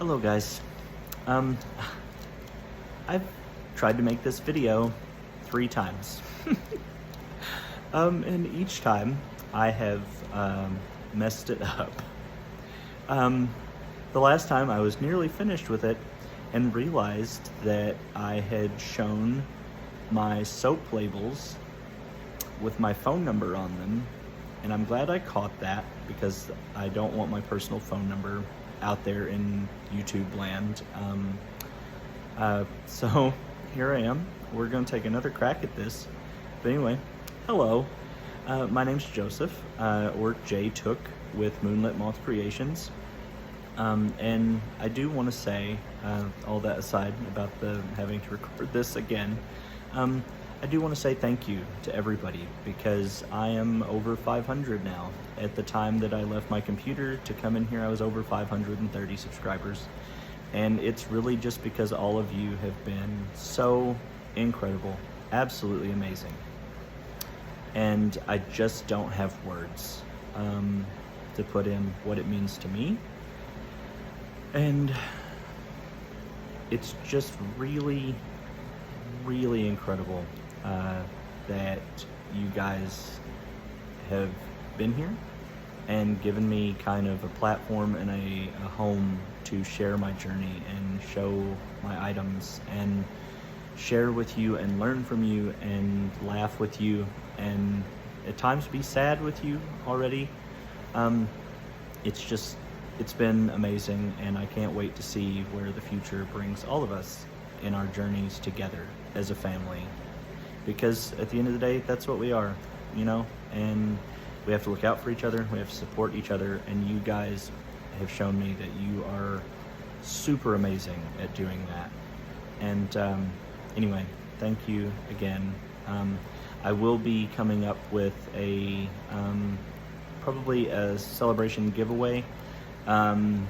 Hello guys. Um, I've tried to make this video 3 times. And each time I have messed it up. The last time I was nearly finished with it and realized that I had shown my soap labels with my phone number on them, and I'm glad I caught that because I don't want my personal phone number out there in YouTube land. So here I am. We're going to take another crack at this. But anyway, hello. My name's Joseph, or J Took with Moonlit Moth Creations. And I do want to say, all that aside about the having to record this again, I do want to say thank you to everybody because I am over 500 now. At the time that I left my computer to come in here, I was over 530 subscribers. And it's really just because all of you have been so incredible, absolutely amazing. And I just don't have words to put in what it means to me. And it's just really, really incredible that you guys have been here and given me kind of a platform and a home to share my journey and show my items and share with you and learn from you and laugh with you and at times be sad with you already. It's been amazing, and I can't wait to see where the future brings all of us in our journeys together as a family. Because at the end of the day, that's what we are, you know? And we have to look out for each other, we have to support each other, and you guys have shown me that you are super amazing at doing that. And anyway, thank you again. I will be coming up with a probably a celebration giveaway, and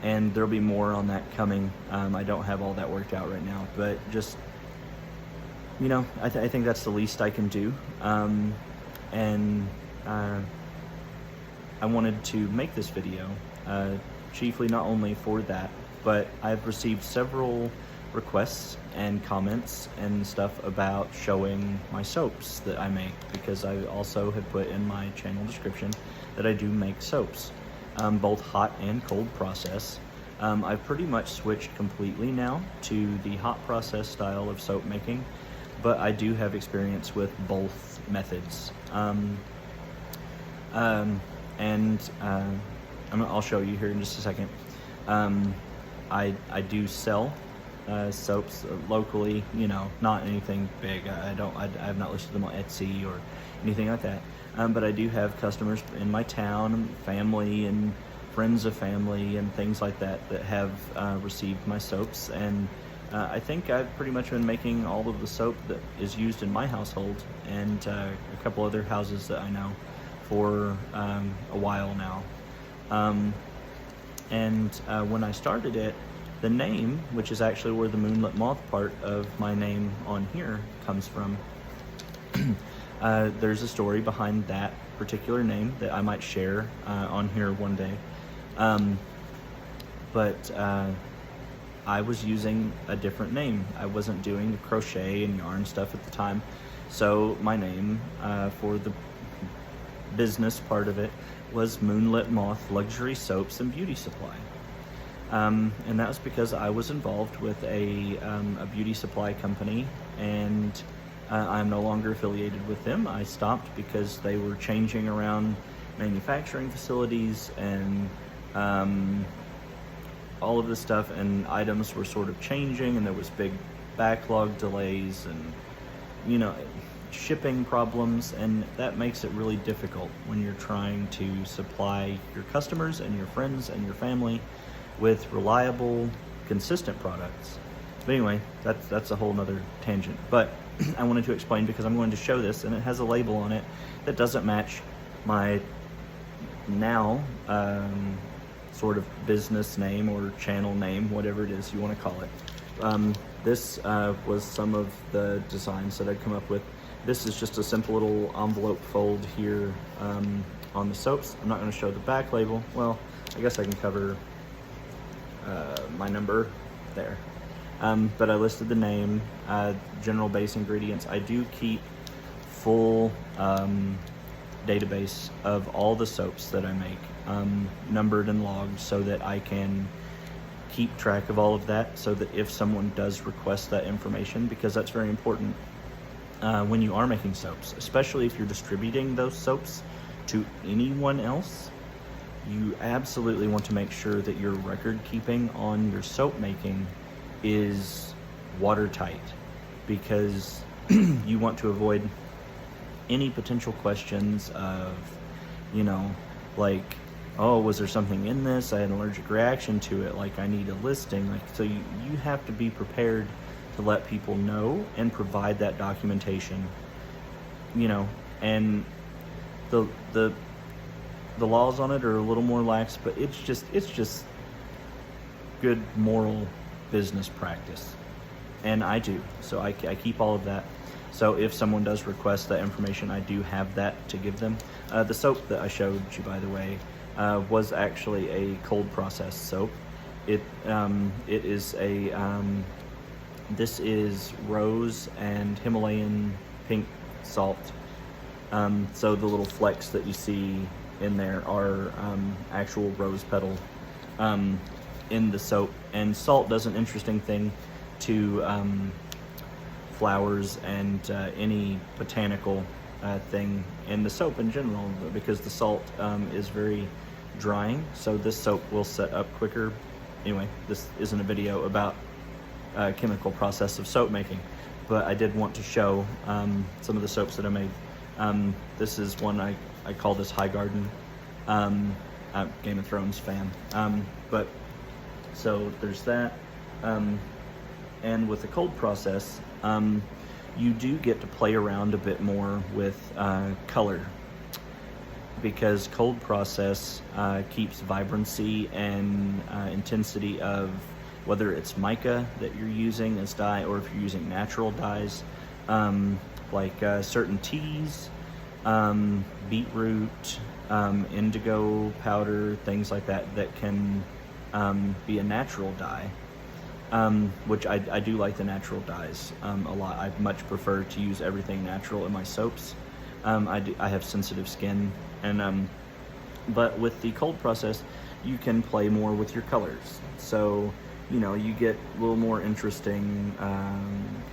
there'll be more on that coming. I don't have all that worked out right now, but just, you know, I think that's the least I can do. And I wanted to make this video chiefly not only for that, but I've received several requests and comments and stuff about showing my soaps that I make, because I also have put in my channel description that I do make soaps, both hot and cold process. I've pretty much switched completely now to the hot process style of soap making, but I do have experience with both methods. I'll show you here in just a second. I do sell soaps locally, you know, not anything big. I have not listed them on Etsy or anything like that. But I do have customers in my town, family and friends of family and things like that that have received my soaps. And I think I've pretty much been making all of the soap that is used in my household and a couple other houses that I know for a while now. When I started it, the name, which is actually where the Moonlit Moth part of my name on here comes from, there's a story behind that particular name that I might share on here one day. But I was using a different name. I wasn't doing the crochet and yarn stuff at the time. So my name for the business part of it was Moonlit Moth Luxury Soaps and Beauty Supply. And that was because I was involved with a beauty supply company, and I'm no longer affiliated with them. I stopped because they were changing around manufacturing facilities and all of this stuff, and items were sort of changing, and there was big backlog delays and, you know, shipping problems, and that makes it really difficult when you're trying to supply your customers and your friends and your family with reliable, consistent products. But anyway, that's a whole nother tangent. But I wanted to explain because I'm going to show this, and it has a label on it that doesn't match my now sort of business name or channel name, whatever it is you want to call it. This was some of the designs that I'd come up with. This is just a simple little envelope fold here on the soaps. I'm not going to show the back label. Well, I guess I can cover my number there. But I listed the name, general base ingredients. I do keep full database of all the soaps that I make, numbered and logged, so that I can keep track of all of that, so that if someone does request that information, because that's very important when you are making soaps, especially if you're distributing those soaps to anyone else, you absolutely want to make sure that your record keeping on your soap making is watertight, because you want to avoid any potential questions of, you know, like, oh, was there something in this? I had an allergic reaction to it. Like, I need a listing. Like, so you have to be prepared to let people know and provide that documentation, you know, and the laws on it are a little more lax, but it's just good moral business practice. And I do. So I keep all of that. So if someone does request that information, I do have that to give them. The soap that I showed you, by the way, was actually a cold process soap. It is a this is rose and Himalayan pink salt. So the little flecks that you see in there are actual rose petal in the soap. And salt does an interesting thing to flowers and any botanical thing in the soap in general, because the salt is very drying, so this soap will set up quicker. Anyway, this isn't a video about chemical process of soap making, but I did want to show some of the soaps that I made. This is one I call this High Garden. I'm a Game of Thrones fan, but so there's that. And with the cold process, you do get to play around a bit more with color, because cold process keeps vibrancy and intensity of whether it's mica that you're using as dye, or if you're using natural dyes, like certain teas, beetroot, indigo powder, things like that, that can be a natural dye. Which I do like the natural dyes a lot. I much prefer to use everything natural in my soaps. I have sensitive skin, and but with the cold process, you can play more with your colors. So, you know, you get a little more interesting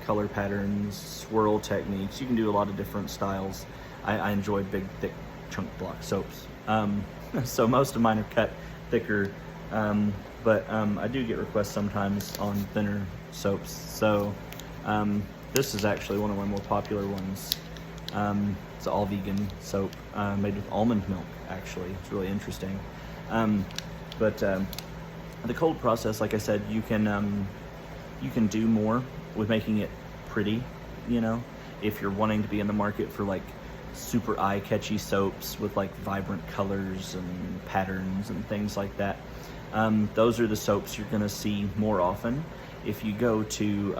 color patterns, swirl techniques. You can do a lot of different styles. I enjoy big, thick chunk block soaps. So most of mine are cut thicker. But I do get requests sometimes on thinner soaps. So this is actually one of my more popular ones. It's an all vegan soap made with almond milk, actually. It's really interesting. But the cold process, like I said, you can do more with making it pretty, you know. If you're wanting to be in the market for like super eye-catchy soaps with like vibrant colors and patterns and things like that, those are the soaps you're going to see more often. If you go to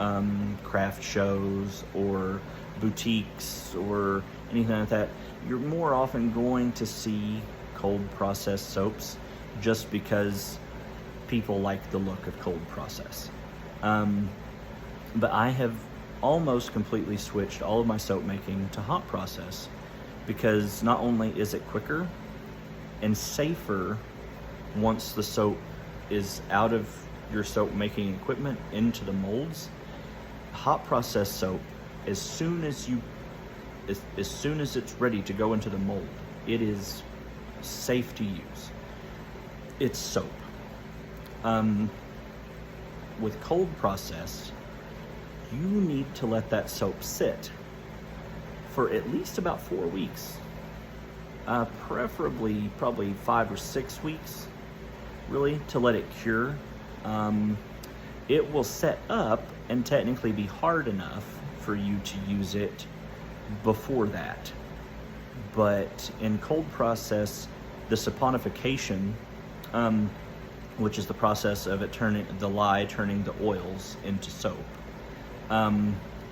craft shows or boutiques or anything like that, you're more often going to see cold processed soaps, just because people like the look of cold process. But I have almost completely switched all of my soap making to hot process, because not only is it quicker and safer once the soap is out of your soap making equipment into the molds. Hot process soap, as soon as it's ready to go into the mold, it is safe to use. It's soap. With cold process, you need to let that soap sit for at least about 4 weeks, preferably probably 5 or 6 weeks, really, to let it cure. It will set up and technically be hard enough for you to use it before that. But in cold process, the saponification, which is the process of it turning the lye, turning the oils into soap,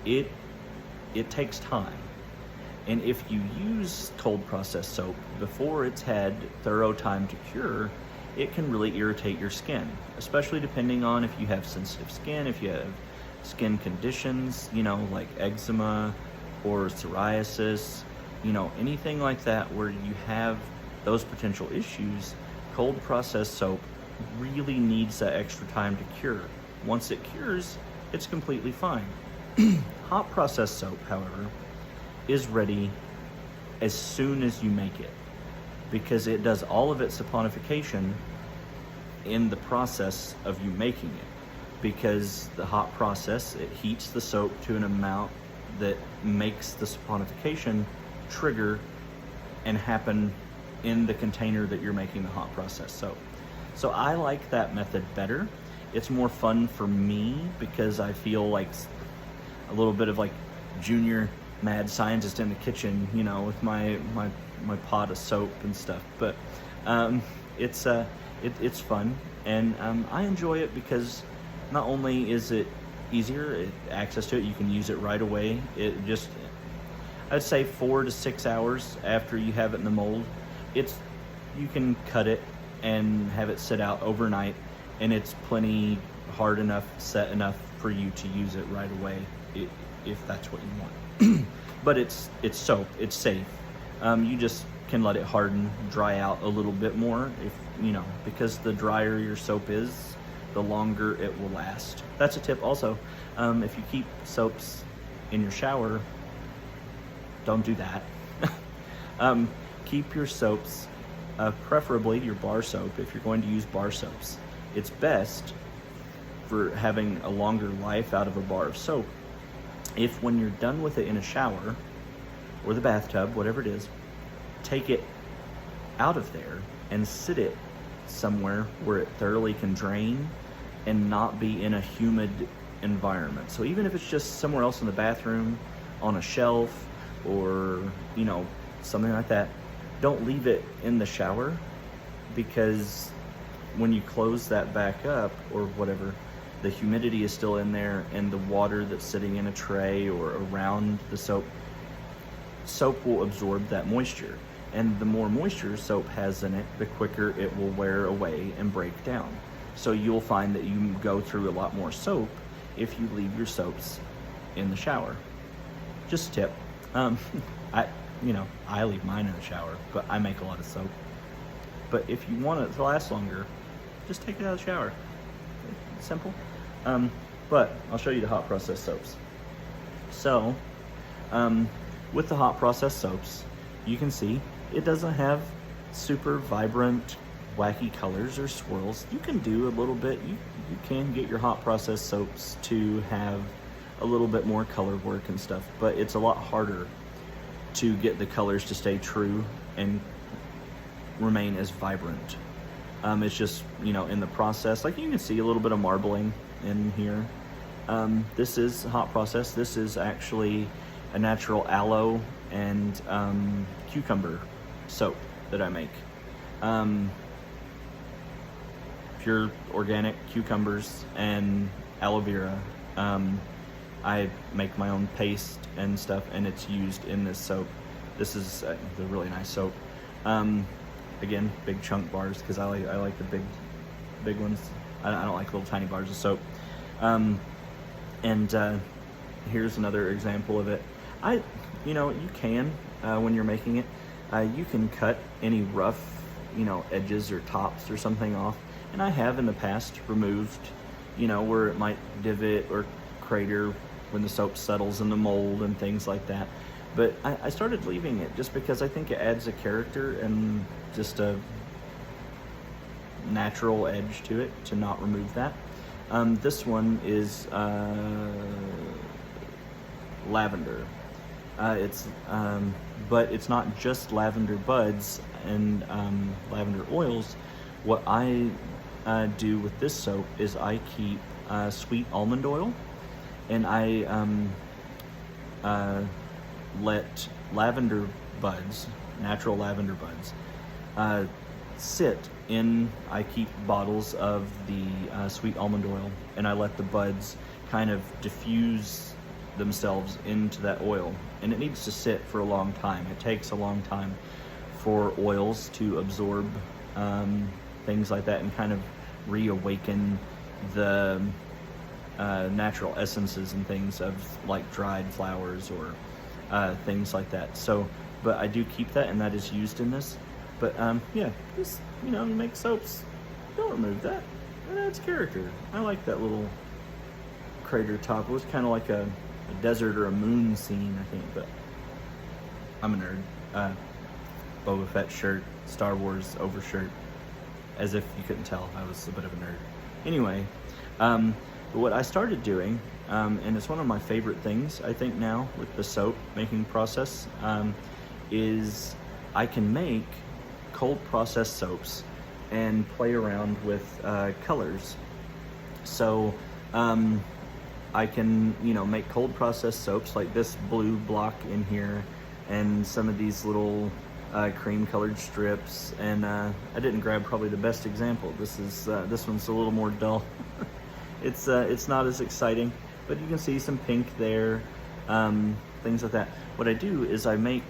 it takes time. And if you use cold process soap before it's had thorough time to cure, it can really irritate your skin, especially depending on if you have sensitive skin, if you have skin conditions, like eczema or psoriasis, anything like that where you have those potential issues. Cold processed soap really needs that extra time to cure. Once it cures, it's completely fine. Hot processed soap, however, is ready as soon as you make it, because it does all of its saponification in the process of you making it. Because the hot process, it heats the soap to an amount that makes the saponification trigger and happen in the container that you're making the hot process soap. So I like that method better. It's more fun for me because I feel like a little bit of like junior mad scientist in the kitchen, with my pot of soap and stuff. But it's fun, and I enjoy it because not only is it easier, access to it, you can use it right away. I'd say 4 to 6 hours after you have it in the mold, you can cut it and have it sit out overnight, and it's plenty hard enough, set enough for you to use it right away if that's what you want. But it's soap, it's safe. You just can let it harden, dry out a little bit more, because the drier your soap is, the longer it will last. That's a tip also. If you keep soaps in your shower, don't do that. Keep your soaps, preferably your bar soap, if you're going to use bar soaps. It's best for having a longer life out of a bar of soap if, when you're done with it in a shower or the bathtub, whatever it is, take it out of there and sit it somewhere where it thoroughly can drain and not be in a humid environment. So even if it's just somewhere else in the bathroom, on a shelf, or something like that, don't leave it in the shower, because when you close that back up or whatever, the humidity is still in there, and the water that's sitting in a tray or around the soap will absorb that moisture. And the more moisture soap has in it, the quicker it will wear away and break down. So you'll find that you go through a lot more soap if you leave your soaps in the shower. Just a tip. I leave mine in the shower, but I make a lot of soap. But if you want it to last longer, just take it out of the shower. It's simple. But I'll show you the hot process soaps. So, with the hot process soaps, you can see it doesn't have super vibrant, wacky colors or swirls. You can do a little bit. You can get your hot process soaps to have a little bit more color work and stuff, but it's a lot harder to get the colors to stay true and remain as vibrant. It's just, in the process, like you can see a little bit of marbling in here. This is hot process. This is actually a natural aloe and cucumber soap that I make. Pure organic cucumbers and aloe vera. I make my own paste and stuff, and it's used in this soap. This is a really nice soap. Again, big chunk bars, because I like the big ones. I don't like little tiny bars of soap. Here's another example of it. You can, when you're making it, you can cut any rough, edges or tops or something off. And I have in the past removed, where it might divot or crater when the soap settles in the mold and things like that. But I started leaving it just because I think it adds a character and just a natural edge to it to not remove that. This one is lavender. But it's not just lavender buds and lavender oils. What I do with this soap is I keep sweet almond oil, and I let lavender buds, natural lavender buds, sit in. I keep bottles of the sweet almond oil, and I let the buds kind of diffuse themselves into that oil, and it needs to sit for a long time. It takes a long time for oils to absorb things like that, and kind of reawaken the natural essences and things of like dried flowers or things like that. So, but I do keep that, and that is used in this. But yeah, just, you know, you make soaps, don't remove that. It adds character. I like that little crater top. It was kind of like a desert or a moon scene, I think, but I'm a nerd. Boba Fett shirt, Star Wars overshirt, as if you couldn't tell, I was a bit of a nerd. Anyway, what I started doing, and it's one of my favorite things, I think, now with the soap making process, is I can make cold processed soaps and play around with colors. So I can, you know, make cold processed soaps like this blue block in here, and some of these little cream colored strips. And I didn't grab probably the best example. This one's a little more dull. It's not as exciting, but you can see some pink there, things like that. What I do is I make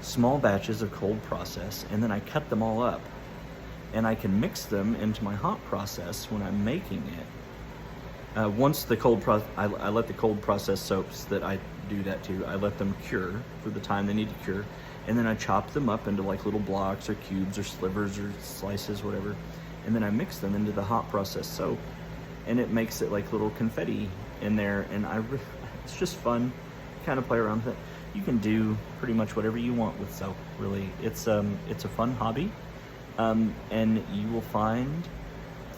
small batches of cold process, and then I cut them all up, and I can mix them into my hot process when I'm making it. Once the cold I let the cold process soaps that I do that to, I let them cure for the time they need to cure, and then I chop them up into like little blocks or cubes or slivers or slices, whatever, and then I mix them into the hot process soap, and it makes it like little confetti in there, and it's just fun, kind of play around with it. You can do pretty much whatever you want with soap, really. It's a fun hobby, and you will find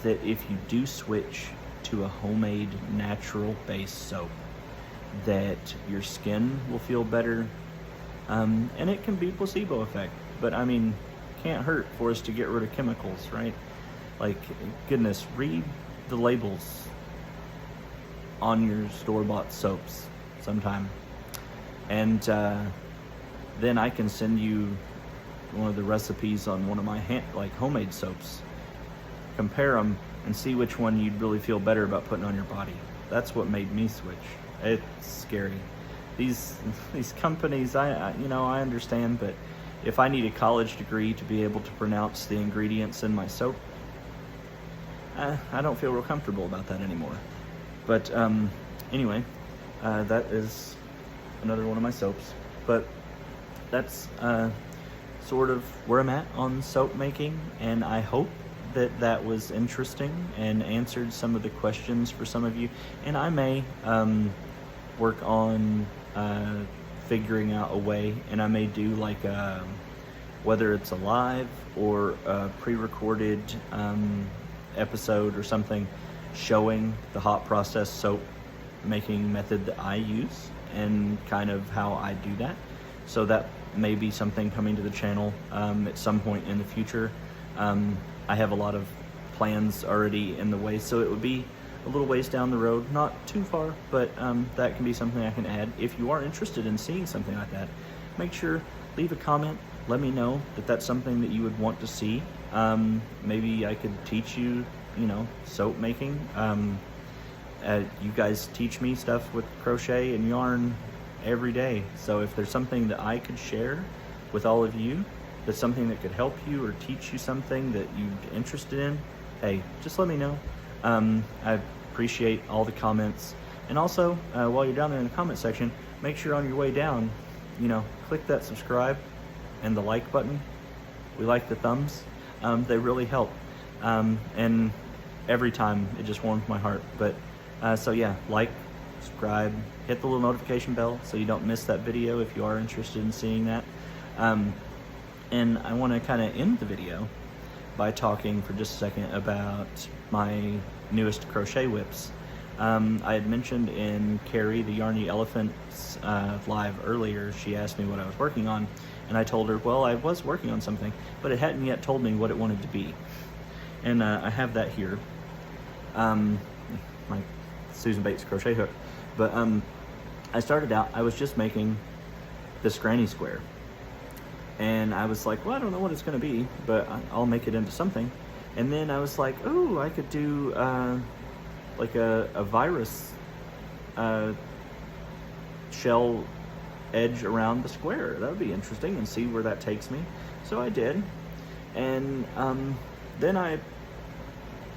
that if you do switch to a homemade natural base soap, that your skin will feel better, and it can be placebo effect, but I mean, can't hurt for us to get rid of chemicals, right? Like, goodness, read the labels on your store-bought soaps sometime, and then I can send you one of the recipes on one of my homemade soaps. Compare them and see which one you'd really feel better about putting on your body. That's what made me switch. It's scary. These companies, I understand, but if I need a college degree to be able to pronounce the ingredients in my soap, I don't feel real comfortable about that anymore. But anyway, that is another one of my soaps. But that's sort of where I'm at on soap making, and I hope that was interesting and answered some of the questions for some of you. And I may work on figuring out a way, and I may do like whether it's a live or a pre-recorded episode or something showing the hot process soap making method that I use and kind of how I do that. So that may be something coming to the channel at some point in the future. I have a lot of plans already in the way, so it would be a little ways down the road, not too far, but that can be something I can add. If you are interested in seeing something like that, make sure, leave a comment, let me know that that's something that you would want to see. Maybe I could teach you, soap making. You guys teach me stuff with crochet and yarn every day, so if there's something that I could share with all of you, that's something that could help you or teach you something that you're interested in, hey, just let me know. I appreciate all the comments. And also, while you're down there in the comment section, make sure on your way down, click that subscribe and the like button. We like the thumbs. They really help. And every time it just warms my heart. But so yeah, like, subscribe, hit the little notification bell so you don't miss that video if you are interested in seeing that. And I want to kind of end the video by talking for just a second about my newest crochet whips. I had mentioned in Carrie, the Yarny Elephant's live earlier, she asked me what I was working on, and I told her, well, I was working on something, but it hadn't yet told me what it wanted to be. And I have that here, my Susan Bates crochet hook. But I started out, I was just making this granny square. And I was like, well, I don't know what it's going to be, but I'll make it into something. And then I was like, oh, I could do like a virus shell edge around the square. That would be interesting, and see where that takes me. So I did. And then I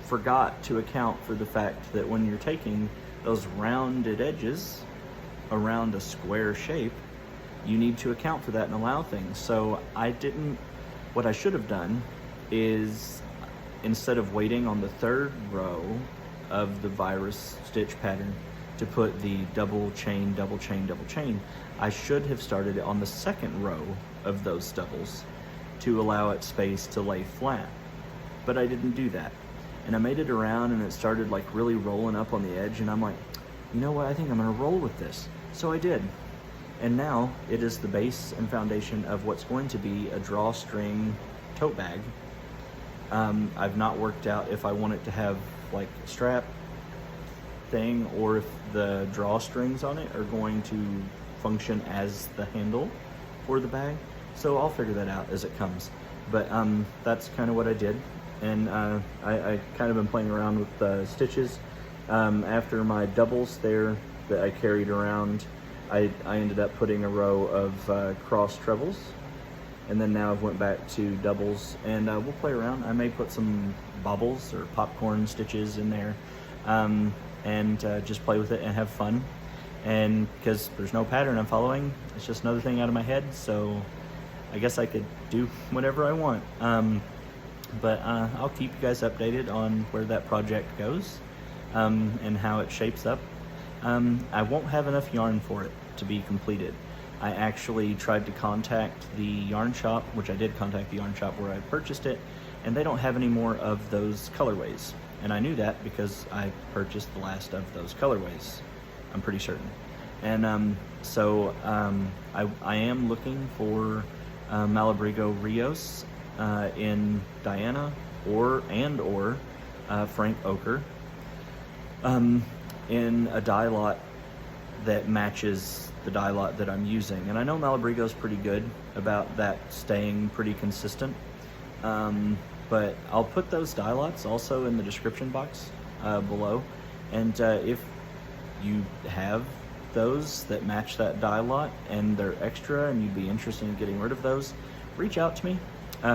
forgot to account for the fact that when you're taking those rounded edges around a square shape, you need to account for that and allow things. So what I should have done is, instead of waiting on the third row of the virus stitch pattern to put the double chain, double chain, double chain, I should have started it on the second row of those doubles to allow it space to lay flat. But I didn't do that. And I made it around and it started like really rolling up on the edge, and I'm like, you know what, I think I'm gonna roll with this. So I did. And now it is the base and foundation of what's going to be a drawstring tote bag. I've not worked out if I want it to have like a strap thing or if the drawstrings on it are going to function as the handle for the bag. So I'll figure that out as it comes. But that's kind of what I did. And I kind of been playing around with the stitches. After my doubles there that I carried around, I ended up putting a row of cross trebles, and then now I've went back to doubles, and we'll play around. I may put some bobbles or popcorn stitches in there, and just play with it and have fun. And because there's no pattern I'm following, it's just another thing out of my head, so I guess I could do whatever I want. But I'll keep you guys updated on where that project goes and how it shapes up. I won't have enough yarn for it to be completed. I actually tried to contact the yarn shop, which I did contact the yarn shop where I purchased it, and they don't have any more of those colorways. And I knew that because I purchased the last of those colorways, I'm pretty certain. And so I am looking for Malabrigo Rios in Diana or Frank Ochre in a dye lot that matches the dye lot that I'm using. And I know Malabrigo's pretty good about that staying pretty consistent. But I'll put those dye lots also in the description box below. And if you have those that match that dye lot and they're extra and you'd be interested in getting rid of those, reach out to me.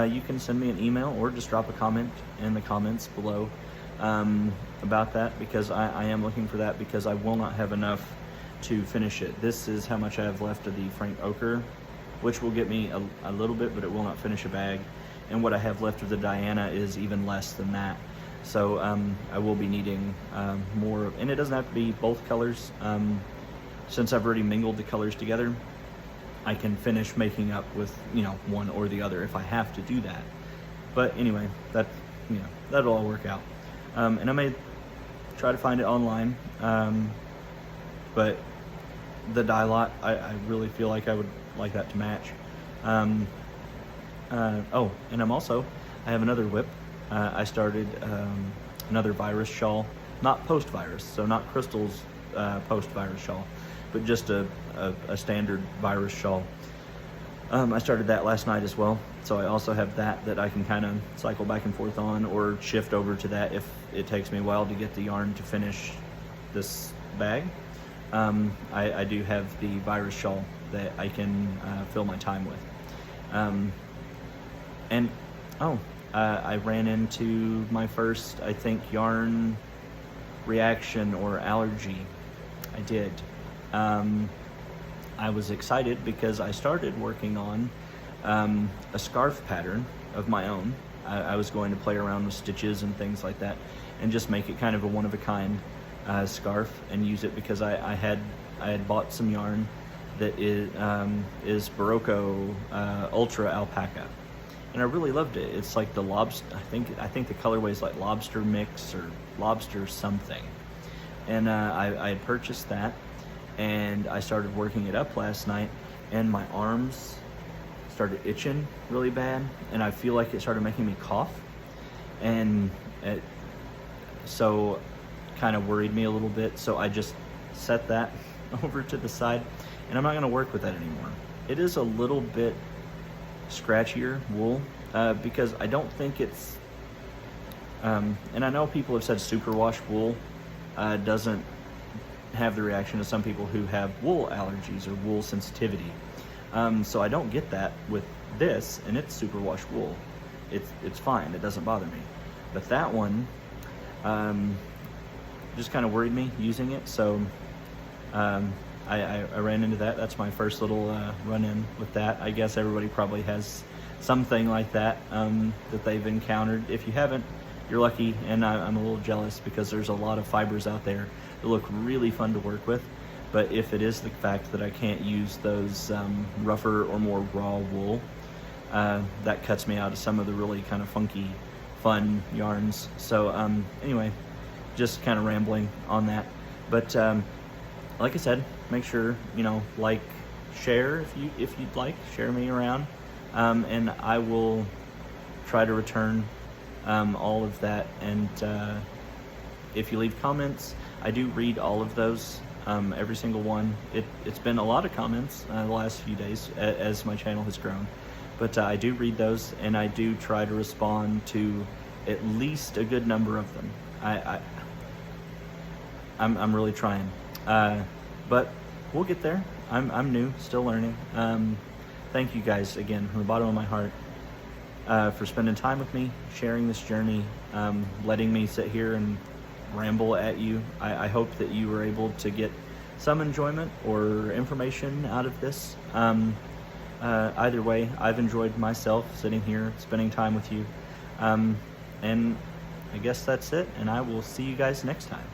You can send me an email or just drop a comment in the comments below about that, because I am looking for that, because I will not have enough to finish it. This is how much I have left of the Frank Ochre, which will get me a little bit, but it will not finish a bag. And what I have left of the Diana is even less than that. So I will be needing more, and it doesn't have to be both colors. Since I've already mingled the colors together, I can finish making up with, one or the other if I have to do that. But anyway, that'll all work out. And I may try to find it online, but the dye lot, I really feel like I would like that to match. Oh, and I have another whip. I started another virus shawl, not post-virus, so not Crystal's post-virus shawl, but just a standard virus shawl. I started that last night as well, so I also have that I can kind of cycle back and forth on, or shift over to that if it takes me a while to get the yarn to finish this bag. I do have the virus shawl that I can fill my time with. I ran into my first, I think, yarn reaction or allergy. I did. I was excited because I started working on a scarf pattern of my own. I was going to play around with stitches and things like that and just make it kind of a one-of-a-kind scarf and use it, because I had bought some yarn that is Barocco Ultra Alpaca, and I really loved it. It's like the lobster, I think the colorway is like lobster mix or lobster something, and I had purchased that, and I started working it up last night, and my arms started itching really bad, and I feel like it started making me cough, and it so kind of worried me a little bit. So I just set that over to the side, and I'm not going to work with that anymore. It is a little bit scratchier wool, because I don't think it's and I know people have said superwash wool doesn't have the reaction of some people who have wool allergies or wool sensitivity. So I don't get that with this, and it's superwash wool. it's fine. It doesn't bother me. But that one just kind of worried me using it. So I ran into that. That's my first little run-in with that. I guess everybody probably has something like that that they've encountered. If you haven't, you're lucky, and I'm a little jealous because there's a lot of fibers out there that look really fun to work with. But if it is the fact that I can't use those rougher or more raw wool, that cuts me out of some of the really kind of funky, fun yarns. So anyway, just kind of rambling on that. But like I said, make sure, like, share if you'd like, share me around, and I will try to return all of that. And if you leave comments, I do read all of those, every single one. It's been a lot of comments the last few days as my channel has grown, but I do read those, and I do try to respond to at least a good number of them. I'm really trying, but we'll get there. I'm new, still learning. Thank you guys again from the bottom of my heart for spending time with me, sharing this journey, letting me sit here and ramble at you. I hope that you were able to get some enjoyment or information out of this. Either way, I've enjoyed myself sitting here, spending time with you. And I guess that's it, and I will see you guys next time.